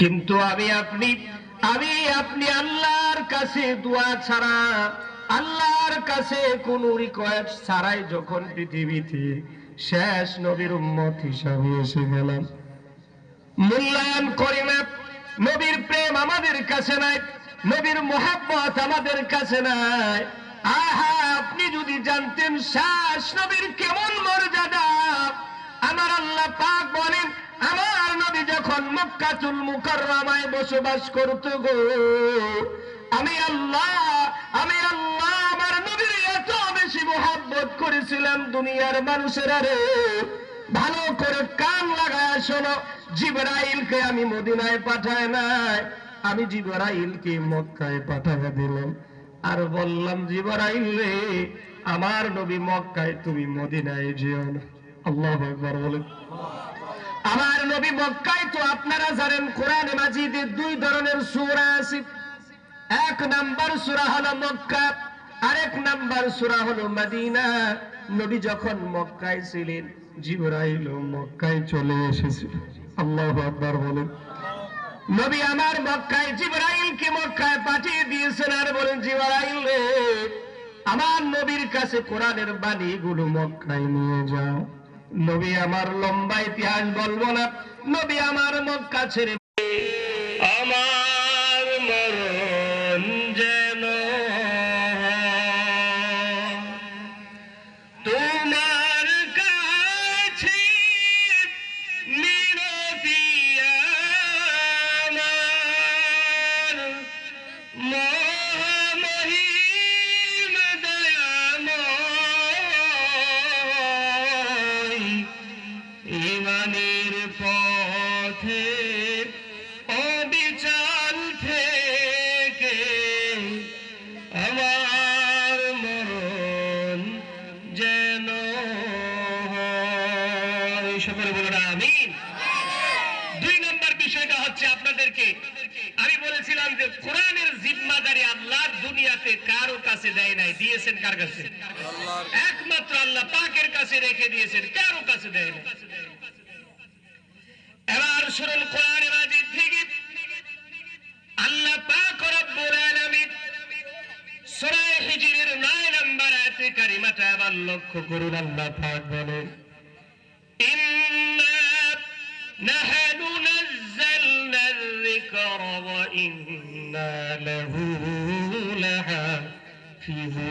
কিন্তু আমি আপনি আল্লাহর কাছে দোয়া ছাড়া, আল্লাহর কাছে কোন রিকোয়েস্ট ছাড়াই যখন পৃথিবীতে শেষ নবীর উম্মত হিসাবে এসে গেলাম, মূল্যায়ন করি না। নবীর প্রেম আমাদের কাছে নাই, নবীর মোহাব্বত আমাদের কাছে নাই। আহা, আপনি যদি জানতেন শেষ নবীর কেমন মর্যাদা। আমার আল্লাহ পাক বলেন, আমার নবী যখন মক্কাতুল মুকাররমায় বসবাস করত গো, আমি আল্লাহ আমার নবীর এত বেশি মোহাব্বত করেছিলাম, দুনিয়ার মানুষেরা রে ভালো করে কান লাগায় শোনো, জিবরাইলকে আমি মদিনায় পাঠায় নাই, আমি জিবরাইলকে মক্কায় পাঠায় দিলাম। আর বললাম, জিবরাইল রে, আমার নবী মক্কায়, তুমি মদিনায় যেও না। আল্লাহু আকবার বলেন। আমার নবী মক্কায়, তো আপনারা জানেন কোরআনে মাজিদে দুই ধরনের সূরা আছে। এক নাম্বার সূরা হলো মক্কা, আরেক নাম্বার সূরা হলো মদিনা। নবী যখন মক্কায় ছিলেন, জিবরাইল মক্কায় চলে এসেছিল। আল্লাহু আকবার বলেন। নবী আমার মক্কায়, জিবরাইলকে মক্কায় পাঠিয়ে দিয়েছেন, আর বলেন, জিবরাইল রে, আমার নবীর কাছে কোরআনের বাণীগুলো মক্কায় নিয়ে যাও। নবী আমার লম্বা ইতিহাস বলবো না, নবী আমার মক্কা ছেড়ে আমার মরণ যেন তোমার কাছে মিনতি আমার, মহামহিম দয়াময়, ঈমানের পথে অবিচল থেকে আমার মরণ যেন হয়। সকলে বলুন আমিন। দুই নম্বর বিষয়টা হচ্ছে, আপনাদেরকে আমি বলেছিলাম যে কোরআনের জিম্মাদারি আল্লাহ দুনিয়াতে কারো কাছে দেয় নাই, দিয়েছেন কার কাছে? একমাত্র আল্লাহ পাকের কাছে রেখে দিয়েছেন, কারো কাছে দেয় নাই। এবার শুনুন কোরআনে মাজিদ থেকে আল্লাহ পাক রব্বুল আলামিন সূরা হিজরের 9 নম্বর আয়াতে কারিমাটা আবার লক্ষ্য করুন। আল্লাহ পাক বলেন, ইন্না নাহনু নাযালনা যিকরা ওয়া ইন্না লাহু লাহাফিজুন।